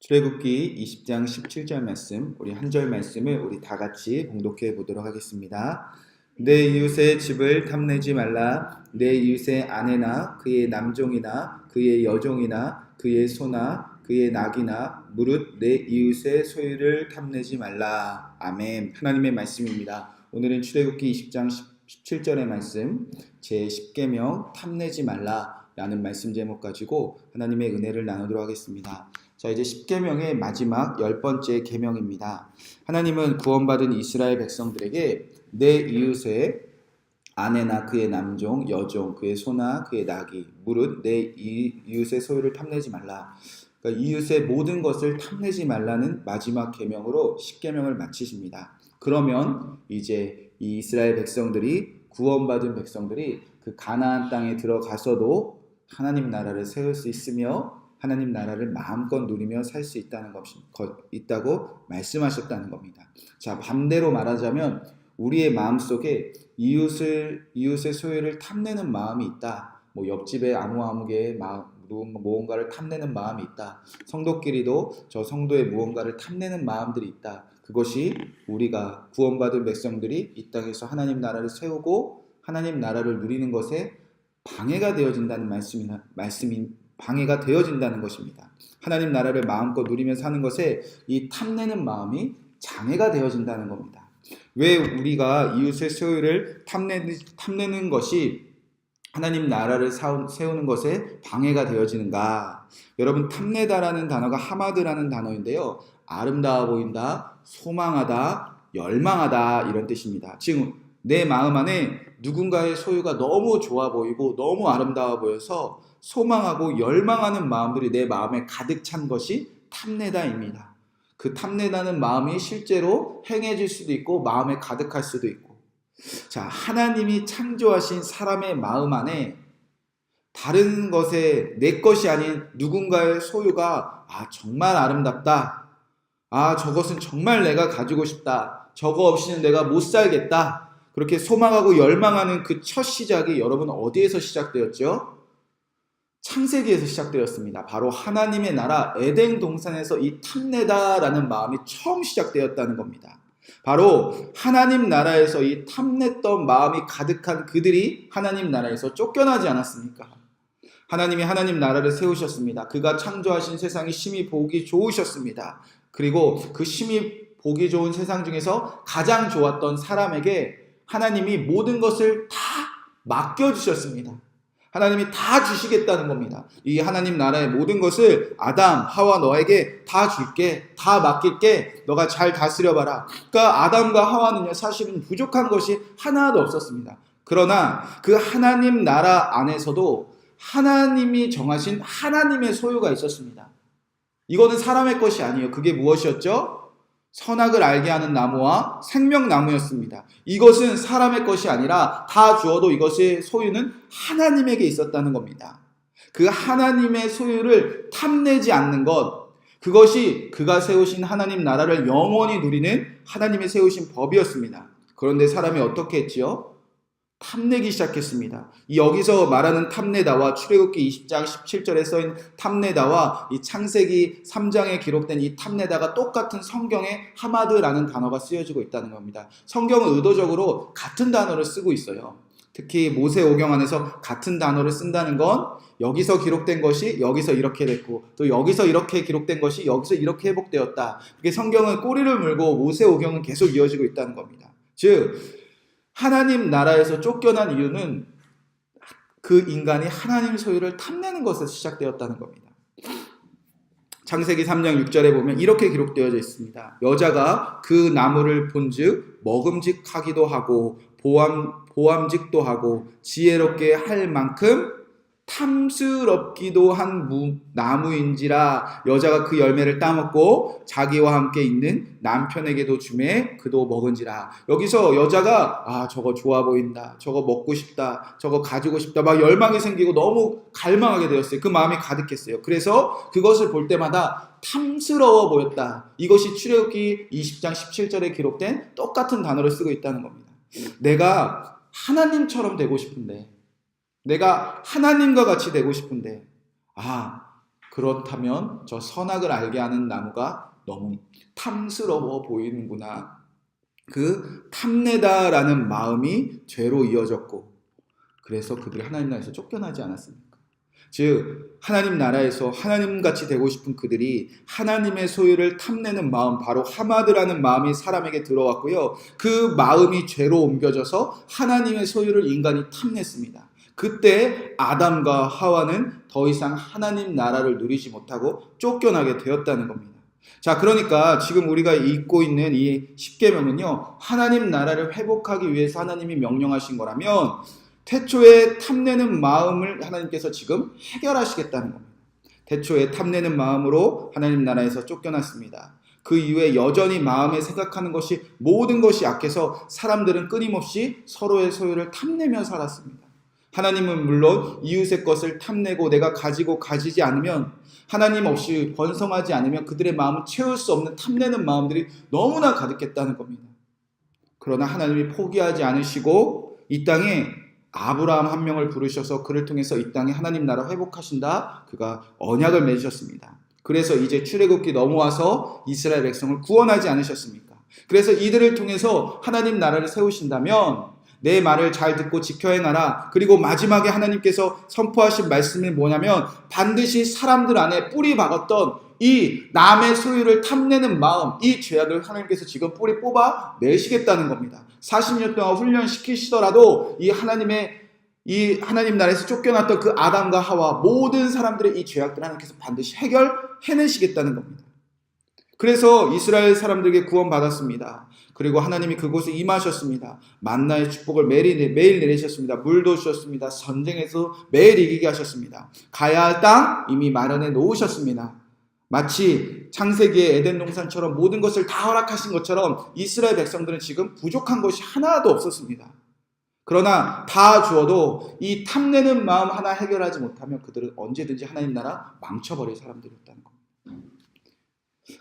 출애굽기 20장 17절 말씀, 우리 한 절 말씀을 우리 다 같이 봉독해 보도록 하겠습니다. 내 이웃의 집을 탐내지 말라. 내 이웃의 아내나 그의 남종이나 그의 여종이나 그의 소나 그의 낙이나 무릇 내 이웃의 소유를 탐내지 말라. 아멘. 하나님의 말씀입니다. 오늘은 출애굽기 20장 17절의 말씀, 제10계명 탐내지 말라 라는 말씀 제목 가지고 하나님의 은혜를 나누도록 하겠습니다. 자, 이제 10계명의 마지막 10번째 계명입니다. 하나님은 구원받은 이스라엘 백성들에게 내 이웃의 아내나 그의 남종, 여종, 그의 소나 그의 낙이 무릇 내 이웃의 소유를 탐내지 말라. 그러니까 이웃의 모든 것을 탐내지 말라는 마지막 계명으로 10계명을 마치십니다. 그러면 이제 이 이스라엘 백성들이, 구원받은 백성들이 그 가나안 땅에 들어가서도 하나님 나라를 세울 수 있으며 하나님 나라를 마음껏 누리며 살 수 있다고 말씀하셨다는 겁니다. 자, 반대로 말하자면 우리의 마음속에 이웃의 소유를 탐내는 마음이 있다. 옆집에 아무개 무언가를 탐내는 마음이 있다. 성도끼리도 저 성도의 무언가를 탐내는 마음들이 있다. 그것이 우리가 구원받은 백성들이 이 땅에서 하나님 나라를 세우고 하나님 나라를 누리는 것에 방해가 되어진다는 방해가 되어진다는 것입니다. 하나님 나라를 마음껏 누리며 사는 것에 이 탐내는 마음이 장애가 되어진다는 겁니다. 왜 우리가 이웃의 소유를 탐내는 것이 하나님 나라를 세우는 것에 방해가 되어지는가? 여러분, 탐내다라는 단어가 하마드라는 단어인데요. 아름다워 보인다, 소망하다, 열망하다 이런 뜻입니다. 지금 내 마음 안에 누군가의 소유가 너무 좋아 보이고 너무 아름다워 보여서 소망하고 열망하는 마음들이 내 마음에 가득 찬 것이 탐내다입니다. 그 탐내다는 마음이 실제로 행해질 수도 있고 마음에 가득할 수도 있고. 자, 하나님이 창조하신 사람의 마음 안에 다른 것에 내 것이 아닌 누군가의 소유가 정말 아름답다. 저것은 정말 내가 가지고 싶다. 저거 없이는 내가 못 살겠다. 그렇게 소망하고 열망하는 그 첫 시작이 여러분 어디에서 시작되었죠? 창세기에서 시작되었습니다. 바로 하나님의 나라 에덴 동산에서 이 탐내다라는 마음이 처음 시작되었다는 겁니다. 바로 하나님 나라에서 이 탐냈던 마음이 가득한 그들이 하나님 나라에서 쫓겨나지 않았습니까? 하나님이 하나님 나라를 세우셨습니다. 그가 창조하신 세상이 심히 보기 좋으셨습니다. 그리고 그 심히 보기 좋은 세상 중에서 가장 좋았던 사람에게 하나님이 모든 것을 다 맡겨주셨습니다. 하나님이 다 주시겠다는 겁니다. 이 하나님 나라의 모든 것을 아담, 하와 너에게 다 줄게, 다 맡길게, 너가 잘 다스려봐라. 그러니까 아담과 하와는요, 사실은 부족한 것이 하나도 없었습니다. 그러나 그 하나님 나라 안에서도 하나님이 정하신 하나님의 소유가 있었습니다. 이거는 사람의 것이 아니에요. 그게 무엇이었죠? 선악을 알게 하는 나무와 생명나무였습니다. 이것은 사람의 것이 아니라 다 주어도 이것의 소유는 하나님에게 있었다는 겁니다. 그 하나님의 소유를 탐내지 않는 것, 그것이 그가 세우신 하나님 나라를 영원히 누리는 하나님이 세우신 법이었습니다. 그런데 사람이 어떻게 했지요? 탐내기 시작했습니다. 여기서 말하는 탐내다와 출애굽기 20장 17절에 써있는 탐내다와 이 창세기 3장에 기록된 이 탐내다가 똑같은 성경에 하마드라는 단어가 쓰여지고 있다는 겁니다. 성경은 의도적으로 같은 단어를 쓰고 있어요. 특히 모세오경 안에서 같은 단어를 쓴다는 건 여기서 기록된 것이 여기서 이렇게 됐고 또 여기서 이렇게 기록된 것이 여기서 이렇게 회복되었다. 그게 성경은 꼬리를 물고 모세오경은 계속 이어지고 있다는 겁니다. 즉 하나님 나라에서 쫓겨난 이유는 그 인간이 하나님 소유를 탐내는 것에서 시작되었다는 겁니다. 창세기 3장 6절에 보면 이렇게 기록되어져 있습니다. 여자가 그 나무를 본즉 먹음직하기도 하고 보암직도 하고 지혜롭게 할 만큼 탐스럽기도 한 나무인지라. 여자가 그 열매를 따먹고 자기와 함께 있는 남편에게도 주매 그도 먹은지라. 여기서 여자가 저거 좋아 보인다, 저거 먹고 싶다, 저거 가지고 싶다, 막 열망이 생기고 너무 갈망하게 되었어요. 그 마음이 가득했어요. 그래서 그것을 볼 때마다 탐스러워 보였다. 이것이 출애굽기 20장 17절에 기록된 똑같은 단어를 쓰고 있다는 겁니다. 내가 하나님처럼 되고 싶은데, 내가 하나님과 같이 되고 싶은데 그렇다면 저 선악을 알게 하는 나무가 너무 탐스러워 보이는구나. 그 탐내다라는 마음이 죄로 이어졌고, 그래서 그들이 하나님 나라에서 쫓겨나지 않았습니까? 즉 하나님 나라에서 하나님같이 되고 싶은 그들이 하나님의 소유를 탐내는 마음, 바로 하마드라는 마음이 사람에게 들어왔고요. 그 마음이 죄로 옮겨져서 하나님의 소유를 인간이 탐냈습니다. 그때 아담과 하와는 더 이상 하나님 나라를 누리지 못하고 쫓겨나게 되었다는 겁니다. 자, 그러니까 지금 우리가 읽고 있는 이 십계명은요, 하나님 나라를 회복하기 위해서 하나님이 명령하신 거라면 태초에 탐내는 마음을 하나님께서 지금 해결하시겠다는 겁니다. 태초에 탐내는 마음으로 하나님 나라에서 쫓겨났습니다. 그 이후에 여전히 마음에 생각하는 것이 모든 것이 약해서 사람들은 끊임없이 서로의 소유를 탐내며 살았습니다. 하나님은 물론 이웃의 것을 탐내고 내가 가지고 가지지 않으면, 하나님 없이 번성하지 않으면 그들의 마음을 채울 수 없는 탐내는 마음들이 너무나 가득했다는 겁니다. 그러나 하나님이 포기하지 않으시고 이 땅에 아브라함 한 명을 부르셔서 그를 통해서 이 땅에 하나님 나라 회복하신다. 그가 언약을 맺으셨습니다. 그래서 이제 출애굽기 넘어와서 이스라엘 백성을 구원하지 않으셨습니까? 그래서 이들을 통해서 하나님 나라를 세우신다면 내 말을 잘 듣고 지켜 행하라. 그리고 마지막에 하나님께서 선포하신 말씀이 뭐냐면 반드시 사람들 안에 뿌리 박았던 이 남의 소유를 탐내는 마음, 이 죄악을 하나님께서 지금 뿌리 뽑아 내시겠다는 겁니다. 40년 동안 훈련시키시더라도 이 하나님 나라에서 쫓겨났던 그 아담과 하와 모든 사람들의 이 죄악들을 하나님께서 반드시 해내시겠다는 겁니다. 그래서 이스라엘 사람들에게 구원받았습니다. 그리고 하나님이 그곳에 임하셨습니다. 만나의 축복을 매일 내리셨습니다. 물도 주셨습니다. 전쟁에서 매일 이기게 하셨습니다. 가야 할 땅 이미 마련해 놓으셨습니다. 마치 창세기의 에덴 동산처럼 모든 것을 다 허락하신 것처럼 이스라엘 백성들은 지금 부족한 것이 하나도 없었습니다. 그러나 다 주어도 이 탐내는 마음 하나 해결하지 못하면 그들은 언제든지 하나님 나라 망쳐버릴 사람들이었다는 겁니다.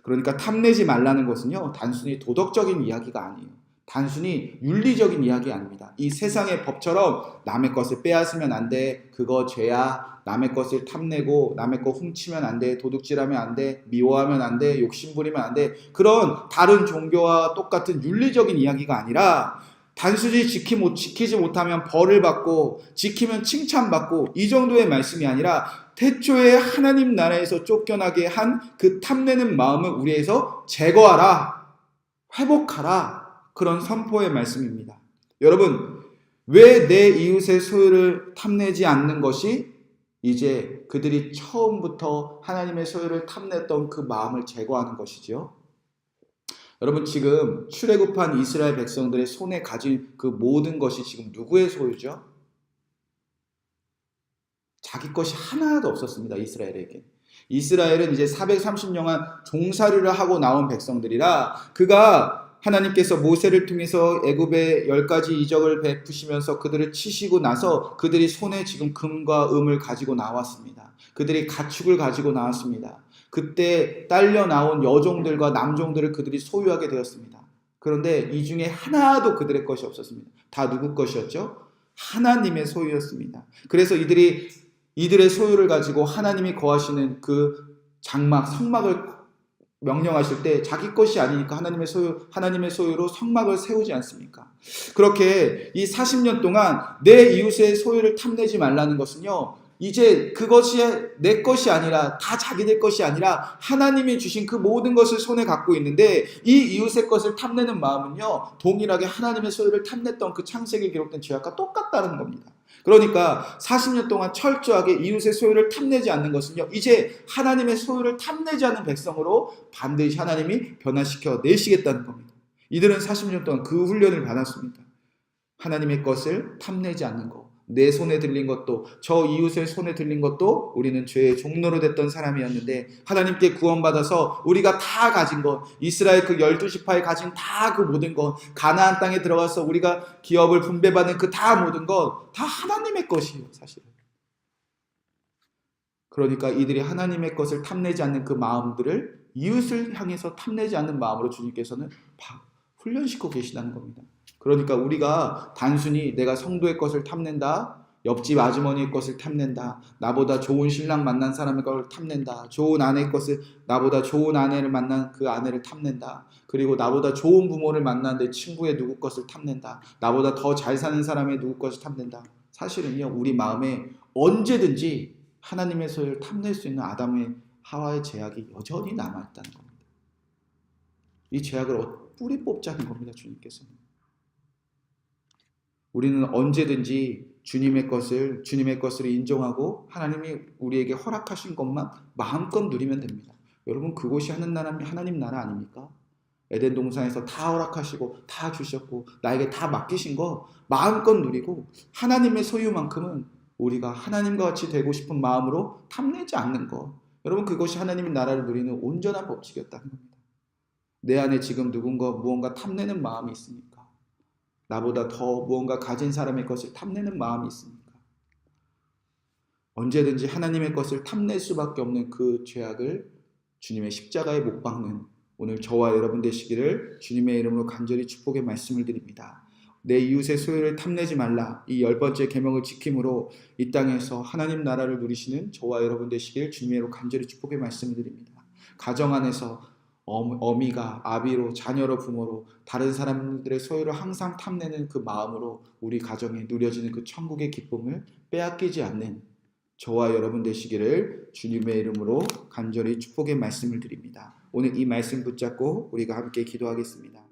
그러니까 탐내지 말라는 것은요, 단순히 도덕적인 이야기가 아니에요. 단순히 윤리적인 이야기 아닙니다. 이 세상의 법처럼 남의 것을 빼앗으면 안 돼, 그거 죄야, 남의 것을 탐내고 남의 거 훔치면 안 돼, 도둑질하면 안 돼, 미워하면 안 돼, 욕심부리면 안 돼, 그런 다른 종교와 똑같은 윤리적인 이야기가 아니라 단순히 지키지 못하면 벌을 받고 지키면 칭찬받고 이 정도의 말씀이 아니라 태초에 하나님 나라에서 쫓겨나게 한 그 탐내는 마음을 우리에서 제거하라, 회복하라, 그런 선포의 말씀입니다. 여러분, 왜 내 이웃의 소유를 탐내지 않는 것이 이제 그들이 처음부터 하나님의 소유를 탐냈던 그 마음을 제거하는 것이지요? 여러분, 지금 출애굽한 이스라엘 백성들의 손에 가진 그 모든 것이 지금 누구의 소유죠? 자기 것이 하나도 없었습니다. 이스라엘에게. 이스라엘은 이제 430년간 종살이를 하고 나온 백성들이라, 그가 하나님께서 모세를 통해서 애굽의 10가지 이적을 베푸시면서 그들을 치시고 나서 그들이 손에 지금 금과 음을 가지고 나왔습니다. 그들이 가축을 가지고 나왔습니다. 그때 딸려 나온 여종들과 남종들을 그들이 소유하게 되었습니다. 그런데 이 중에 하나도 그들의 것이 없었습니다. 다 누구 것이었죠? 하나님의 소유였습니다. 그래서 이들의 소유를 가지고 하나님이 거하시는 그 성막을 명령하실 때 자기 것이 아니니까 하나님의 소유로 성막을 세우지 않습니까? 그렇게 이 40년 동안 내 이웃의 소유를 탐내지 말라는 것은요, 이제 그것이 내 것이 아니라, 다 자기들 것이 아니라 하나님이 주신 그 모든 것을 손에 갖고 있는데, 이 이웃의 것을 탐내는 마음은요, 동일하게 하나님의 소유를 탐냈던 그 창세기에 기록된 죄악과 똑같다는 겁니다. 그러니까 40년 동안 철저하게 이웃의 소유를 탐내지 않는 것은요, 이제 하나님의 소유를 탐내지 않는 백성으로 반드시 하나님이 변화시켜 내시겠다는 겁니다. 이들은 40년 동안 그 훈련을 받았습니다. 하나님의 것을 탐내지 않는 것, 내 손에 들린 것도, 저 이웃의 손에 들린 것도 우리는 죄의 종로로 됐던 사람이었는데, 하나님께 구원받아서 우리가 다 가진 것, 이스라엘 그 12지파에 가진 다 그 모든 것, 가나안 땅에 들어가서 우리가 기업을 분배받은 그 다 모든 것, 다 하나님의 것이에요, 사실은. 그러니까 이들이 하나님의 것을 탐내지 않는 그 마음들을 이웃을 향해서 탐내지 않는 마음으로 주님께서는 훈련시키고 계시다는 겁니다. 그러니까 우리가 단순히 내가 성도의 것을 탐낸다, 옆집 아주머니의 것을 탐낸다. 나보다 좋은 신랑 만난 사람의 걸 탐낸다. 좋은 아내의 것을, 나보다 좋은 아내를 만난 그 아내를 탐낸다. 그리고 나보다 좋은 부모를 만난 내 친구의 누구 것을 탐낸다. 나보다 더 잘 사는 사람의 누구 것을 탐낸다. 사실은요, 우리 마음에 언제든지 하나님의 소유를 탐낼 수 있는 아담의 하와의 죄악이 여전히 남아있다는 겁니다. 이 죄악을 뿌리 뽑자는 겁니다. 주님께서는. 우리는 언제든지 주님의 것을 인정하고 하나님이 우리에게 허락하신 것만 마음껏 누리면 됩니다. 여러분, 그곳이 하나님 나라 아닙니까? 에덴 동산에서 다 허락하시고 다 주셨고 나에게 다 맡기신 거 마음껏 누리고, 하나님의 소유만큼은 우리가 하나님과 같이 되고 싶은 마음으로 탐내지 않는 거, 여러분, 그것이 하나님의 나라를 누리는 온전한 법칙이었다는 겁니다. 내 안에 지금 무언가 탐내는 마음이 있습니까? 나보다 더 무언가 가진 사람의 것을 탐내는 마음이 있습니까? 언제든지 하나님의 것을 탐낼 수밖에 없는 그 죄악을 주님의 십자가에 못 박는 오늘 저와 여러분 되시기를 주님의 이름으로 간절히 축복의 말씀을 드립니다. 내 이웃의 소유를 탐내지 말라, 이 10번째 계명을 지킴으로 이 땅에서 하나님 나라를 누리시는 저와 여러분 되시기를 주님의 이름으로 간절히 축복의 말씀을 드립니다. 가정 안에서 어미가 아비로, 자녀로, 부모로 다른 사람들의 소유를 항상 탐내는 그 마음으로 우리 가정에 누려지는 그 천국의 기쁨을 빼앗기지 않는 저와 여러분 되시기를 주님의 이름으로 간절히 축복의 말씀을 드립니다. 오늘 이 말씀 붙잡고 우리가 함께 기도하겠습니다.